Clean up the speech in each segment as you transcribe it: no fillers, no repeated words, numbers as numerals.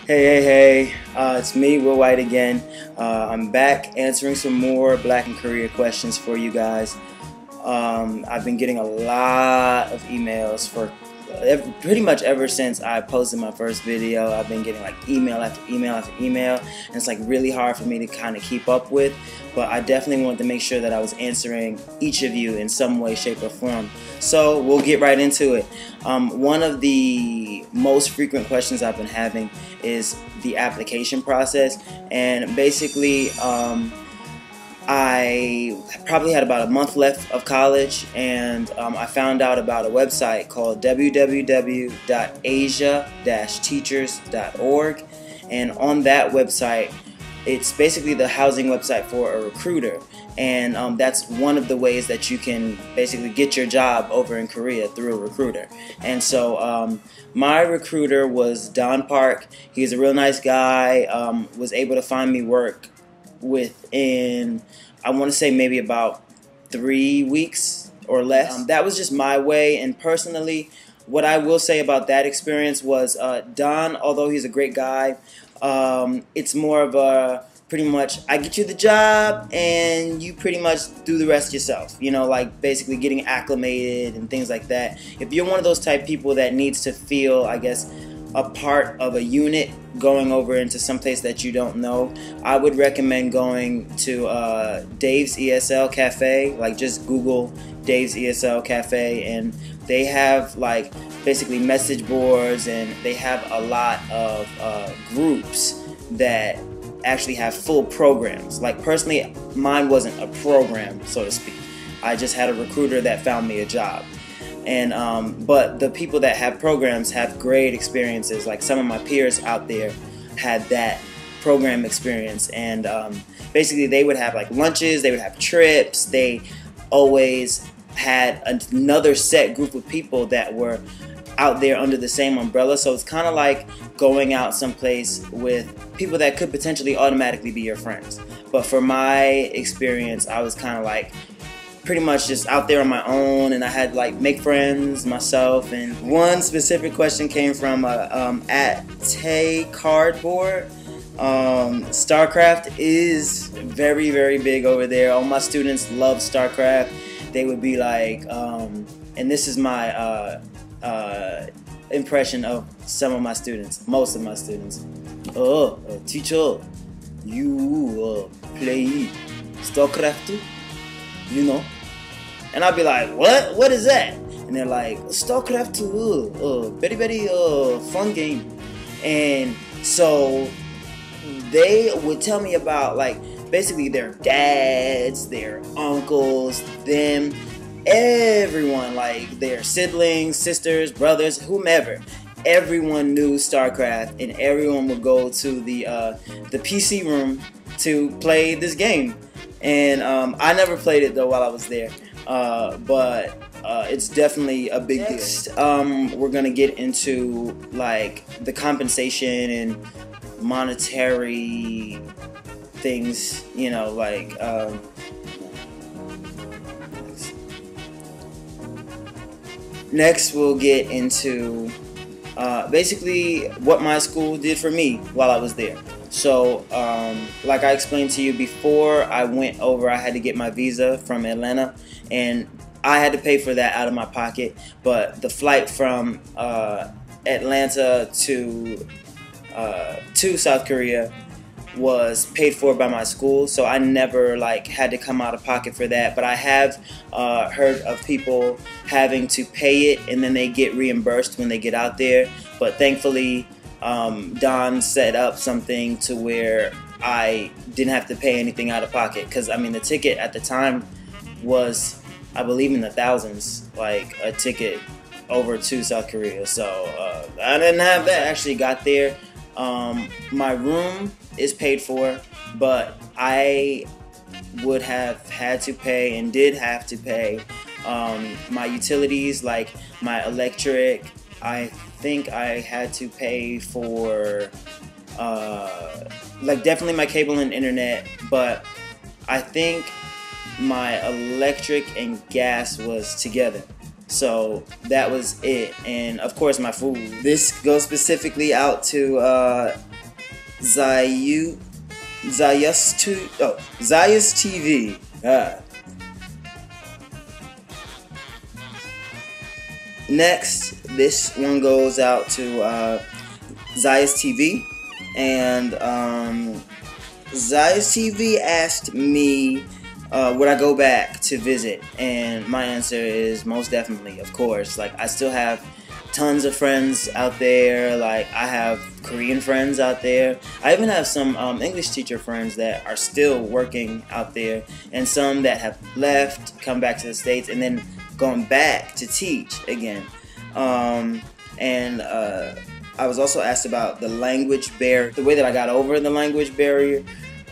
Hey, it's me, Will White again. I'm back answering some more Black and Korea questions for you guys. I've been getting a lot of emails for pretty much ever since I posted my first video. I've been getting like email after email after email, and it's like really hard for me to kind of keep up with, but I definitely wanted to make sure that I was answering each of you in some way, shape, or form. So we'll get right into it. One of the most frequent questions I've been having is the application process, and basically I probably had about a month left of college, and I found out about a website called www.asia-teachers.org, and on that website, it's basically the housing website for a recruiter, and that's one of the ways that you can basically get your job over in Korea through a recruiter. And so my recruiter was Don Park. He's a real nice guy, was able to find me work within, I want to say, maybe about 3 weeks or less. That was just my way, and personally, what I will say about that experience was Don, although he's a great guy, it's more of a pretty much I get you the job and you pretty much do the rest yourself, you know, like basically getting acclimated and things like that. If you're one of those type people that needs to feel, I guess, a part of a unit going over into some place that you don't know, I would recommend going to Dave's ESL Cafe. Like, just Google Dave's ESL Cafe, and they have like basically message boards, and they have a lot of groups that actually have full programs. Like, personally, mine wasn't a program, so to speak. I just had a recruiter that found me a job. And but the people that have programs have great experiences. Like, some of my peers out there had that program experience, and basically they would have like lunches, they would have trips, they always had another set group of people that were out there under the same umbrella. So it's kind of like going out someplace with people that could potentially automatically be your friends. But for my experience, I was kind of like pretty much just out there on my own, and I had to like make friends myself. And one specific question came from at Tay Cardboard. StarCraft is very, very big over there. All my students love StarCraft. They would be like, and this is my impression of some of my students, most of my students. Teacher, you play StarCraft too? You know? And I'd be like, what? What is that? And they're like, StarCraft 2, very, very fun game. And so they would tell me about, like, basically their dads, their uncles, them, everyone, like their siblings, sisters, brothers, whomever. Everyone knew StarCraft, and everyone would go to the PC room to play this game. And I never played it though while I was there, but it's definitely a big deal. We're gonna get into like the compensation and monetary things, you know, like next we'll get into basically what my school did for me while I was there. So, like I explained to you before, I went over, I had to get my visa from Atlanta, and I had to pay for that out of my pocket, but the flight from Atlanta to South Korea was paid for by my school, so I never like had to come out of pocket for that. But I have heard of people having to pay it and then they get reimbursed when they get out there, but thankfully Don set up something to where I didn't have to pay anything out of pocket, because I mean the ticket at the time was, I believe, in the thousands, like a ticket over to South Korea. So I didn't have that. I actually got there. My room is paid for, but I would have had to pay and did have to pay my utilities, like my electric. I think I had to pay for like definitely my cable and internet, but I think my electric and gas was together. So that was it. And of course my food. This goes specifically out to Zayas TV. Next, this one goes out to Zayas TV, and Zayas TV asked me would I go back to visit, and my answer is most definitely, of course. Like, I still have tons of friends out there. Like, I have Korean friends out there. I even have some English teacher friends that are still working out there, and some that have left, come back to the States, and then gone back to teach again. I was also asked about the language barrier. The way that I got over the language barrier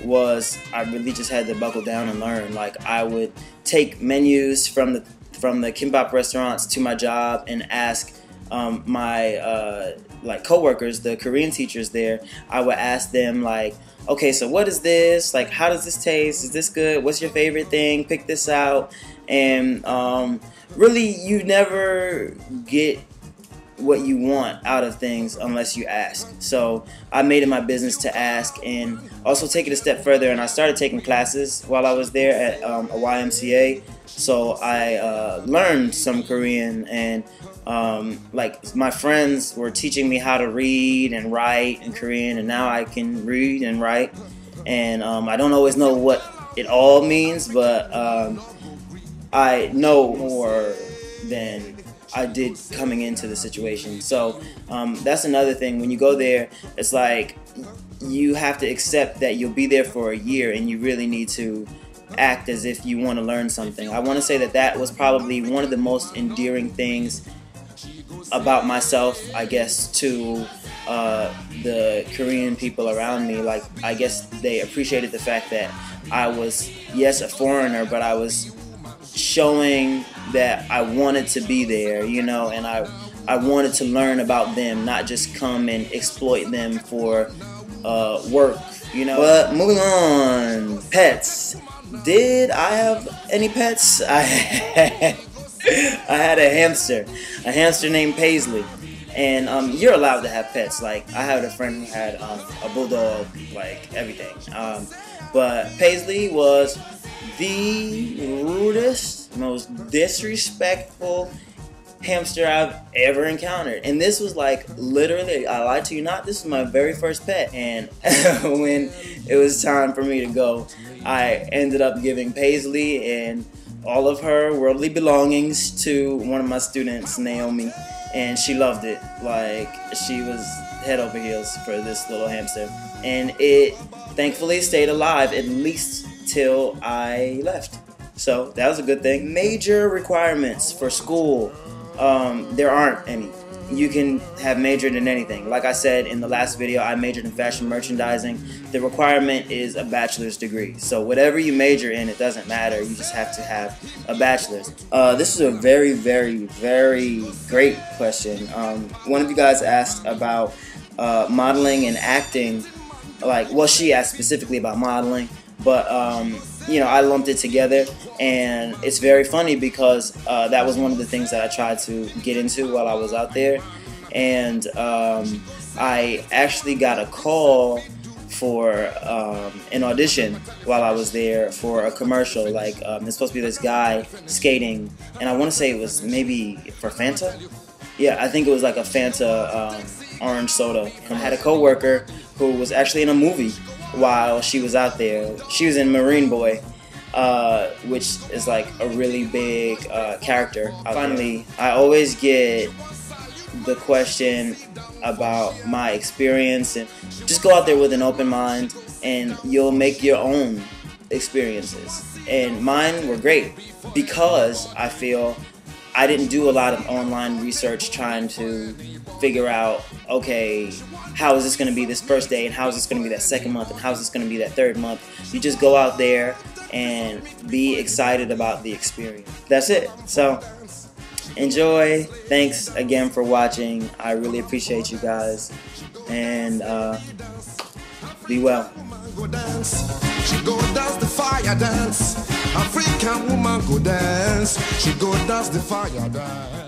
was I really just had to buckle down and learn. Like, I would take menus from the kimbap restaurants to my job and ask my like coworkers, the Korean teachers there. I would ask them, like, okay, so what is this? Like, how does this taste? Is this good? What's your favorite thing? Pick this out. And really, you never get what you want out of things unless you ask. So I made it my business to ask, and also take it a step further, and I started taking classes while I was there at a YMCA. So I learned some Korean, and like, my friends were teaching me how to read and write in Korean, and now I can read and write. And I don't always know what it all means, but I know more than I did coming into the situation. So that's another thing. When you go there, it's like you have to accept that you'll be there for a year, and you really need to act as if you want to learn something. I want to say that that was probably one of the most endearing things about myself, I guess, to the Korean people around me. Like, I guess they appreciated the fact that I was, yes, a foreigner, but I was showing that I wanted to be there, you know, and I wanted to learn about them, not just come and exploit them for work, you know. But moving on, pets. Did I have any pets? I had a hamster named Paisley. And you're allowed to have pets. Like, I had a friend who had a bulldog, like everything. But Paisley was the rudest, most disrespectful hamster I've ever encountered. And this was like, literally, I lied to you not, this was my very first pet. And when it was time for me to go, I ended up giving Paisley and all of her worldly belongings to one of my students, Naomi. And she loved it. Like, she was head over heels for this little hamster. And it thankfully stayed alive at least till I left. So that was a good thing. Major requirements for school. There aren't any. You can have majored in anything. Like I said in the last video, I majored in fashion merchandising. The requirement is a bachelor's degree. So whatever you major in, it doesn't matter. You just have to have a bachelor's. This is a very, very, very great question. One of you guys asked about modeling and acting. Like, well, she asked specifically about modeling, but you know, I lumped it together, and it's very funny because that was one of the things that I tried to get into while I was out there. And I actually got a call for an audition while I was there for a commercial. Like, there's supposed to be this guy skating, and I want to say it was maybe for Fanta. Yeah, I think it was like a Fanta orange soda. I had a coworker who was actually in a movie while she was out there. She was in Marine Boy, which is like a really big character. Finally, I always get the question about my experience, and just go out there with an open mind and you'll make your own experiences. And mine were great because I feel I didn't do a lot of online research trying to figure out, okay, how is this going to be this first day, and how is this going to be that second month, and how is this going to be that third month. You just go out there and be excited about the experience. That's it. So enjoy. Thanks again for watching. I really appreciate you guys, and be well. She go dance the fire dance. African woman go dance. She go dance the fire dance.